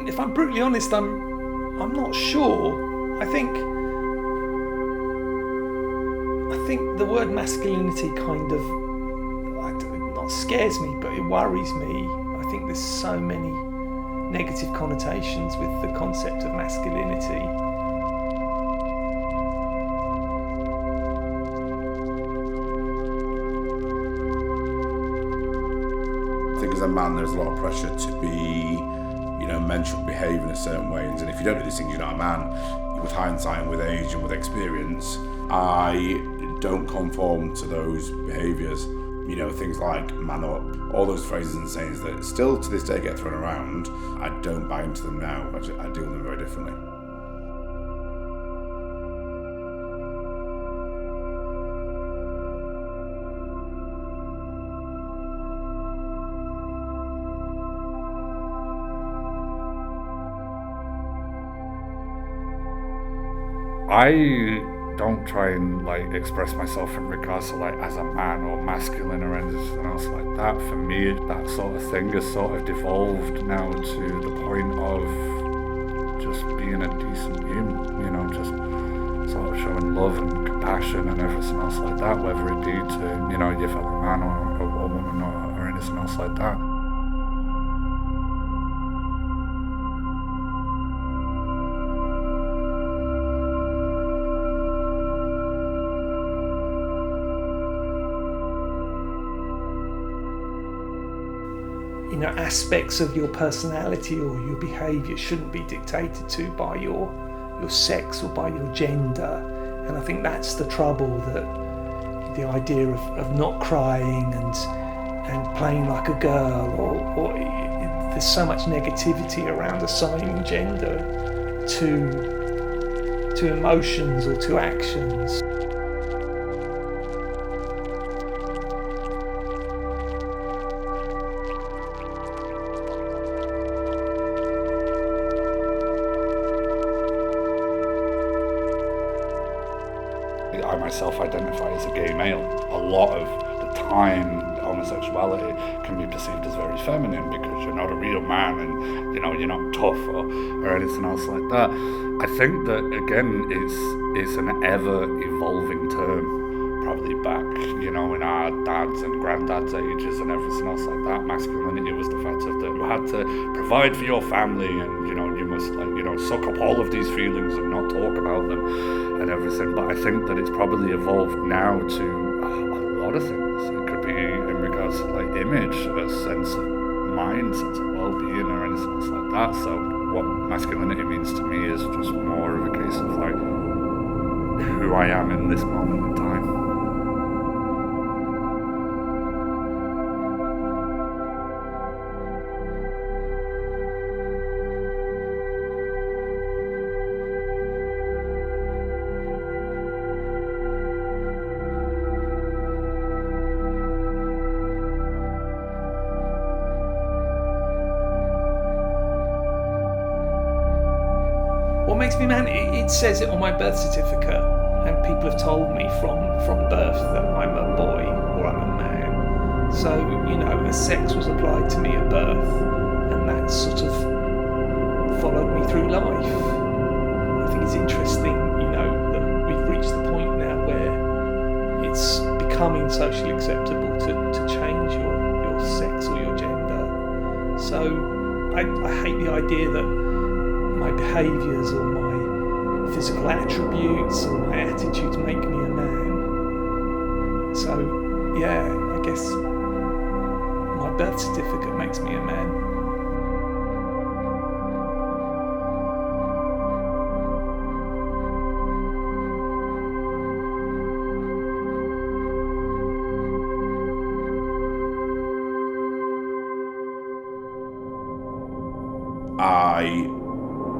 if I'm brutally honest, I'm not sure. I think the word masculinity kind of not scares me, but it worries me. I think there's so many negative connotations with the concept of masculinity. I think as a man there's a lot of pressure to be, men should behave in a certain way, and if you don't do these things you're not a man. With hindsight and with age and with experience, I don't conform to those behaviours. Things like man up, all those phrases and sayings that still to this day get thrown around, I don't buy into them now. I deal with them very differently. I don't try and express myself in regards to as a man or masculine or anything else like that. For me, that sort of thing has sort of devolved now to the point of just being a decent human, just sort of showing love and compassion and everything else like that, whether it be to, your fellow man or a woman or anything else like that. Aspects of your personality or your behaviour shouldn't be dictated to by your sex or by your gender, and I think that's the trouble, that the idea of not crying and playing like a girl, or there's so much negativity around assigning gender to emotions or to actions. I myself identify as a gay male. A lot of the time, homosexuality can be perceived as very feminine because you're not a real man and you're not tough or anything else like that. I think that again it's an ever evolving term. Probably back, in our dads and granddads' ages and everything else like that, masculinity was the fact of that you had to provide for your family and you must suck up all of these feelings and not talk about them and everything. But I think that it's probably evolved now to a lot of things. It could be in regards to image, a sense of mind, sense of well-being or anything else like that. So what masculinity means to me is just more of a case of who I am in this moment in time. What makes me man? It says it on my birth certificate, and people have told me from birth that I'm a boy or I'm a man. So, a sex was applied to me at birth, and that sort of followed me through life. I think it's interesting, that we've reached the point now where it's becoming socially acceptable to change your sex or your gender. So I hate the idea that my behaviours or my physical attributes or my attitudes make me a man. So, yeah, I guess my birth certificate makes me a man. I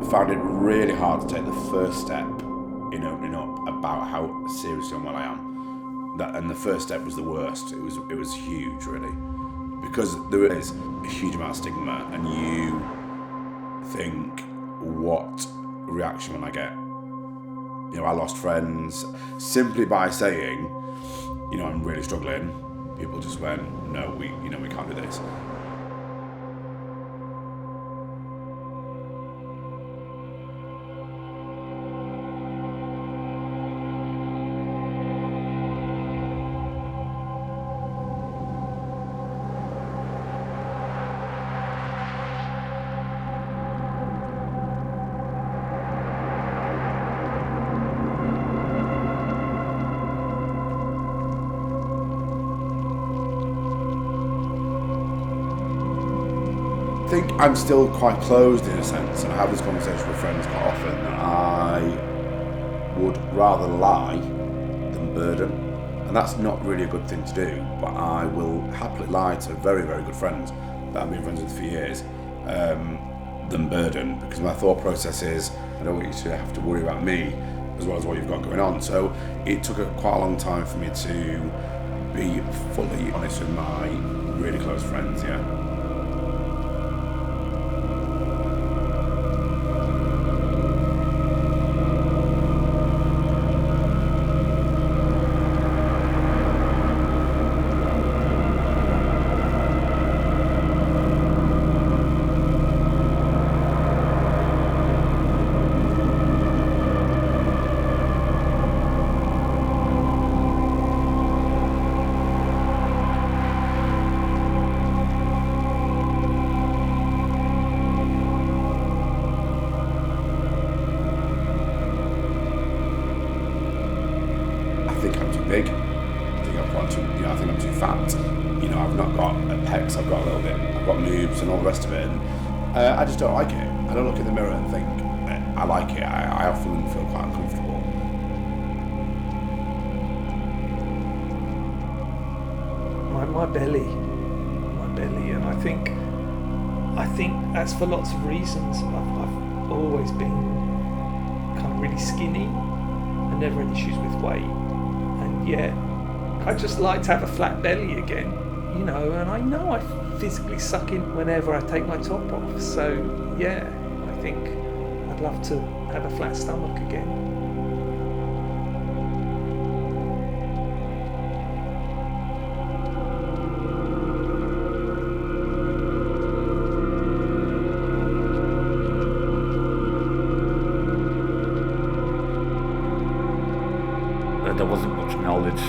found it really hard to take the first step in opening up about how seriously unwell I am. And the first step was the worst. It was huge, really, because there is a huge amount of stigma, and you think, what reaction will I get? I lost friends simply by saying, I'm really struggling. People just went, no, we can't do this. think I'm still quite closed in a sense, and I have this conversation with friends quite often. I would rather lie than burden, and that's not really a good thing to do, but I will happily lie to very, very good friends that I've been friends with for years than burden, because my thought process is I don't want you to have to worry about me as well as what you've got going on. So it took quite a long time for me to be fully honest with my really close friends, yeah. I think I'm too big. I think I'm too fat. I've not got pecs. I've got a little bit. I've got moves and all the rest of it. And I just don't like it. I don't look in the mirror and think I like it. I often feel quite uncomfortable. My belly, and I think that's for lots of reasons. I've always been kind of really skinny and never had issues with weight. And yet, I just like to have a flat belly again, and I know I physically suck in whenever I take my top off. So, yeah, I think I'd love to have a flat stomach again. There wasn't much knowledge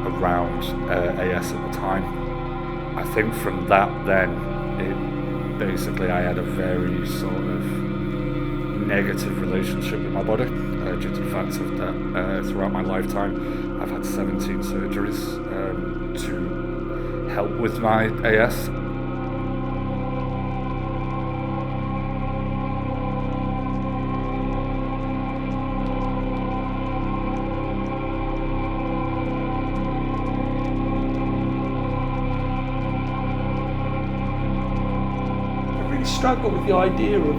around AS at the time. I think from that then, basically I had a very sort of negative relationship with my body due to the fact that throughout my lifetime I've had 17 surgeries to help with my AS. Struggle with the idea of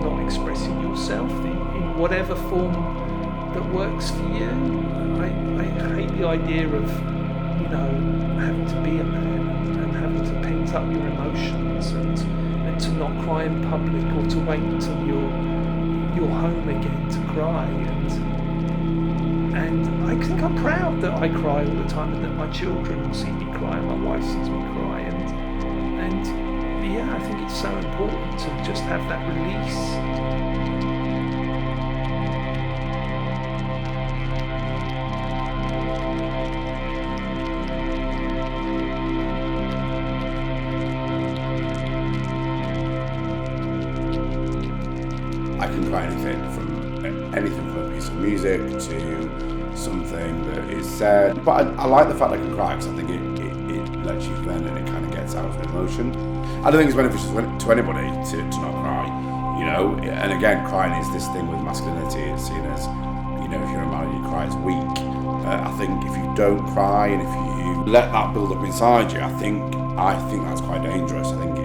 not expressing yourself in whatever form that works for you. I hate the idea of having to be a man and having to pent up your emotions and to not cry in public or to wait until you're home again to cry, and I think I'm proud that I cry all the time and that my children will see me cry and my wife sees me cry, and yeah, I think it's so important to just have that release. I can cry anything from a piece of music to something that is said. But I like the fact I can cry because I think it lets you vent and it kind of gets out of emotion. I don't think it's beneficial to anybody to not cry, And again, crying is this thing with masculinity. It's seen as, if you're a man and you cry, it's weak. I think if you don't cry and if you let that build up inside you, I think that's quite dangerous. I think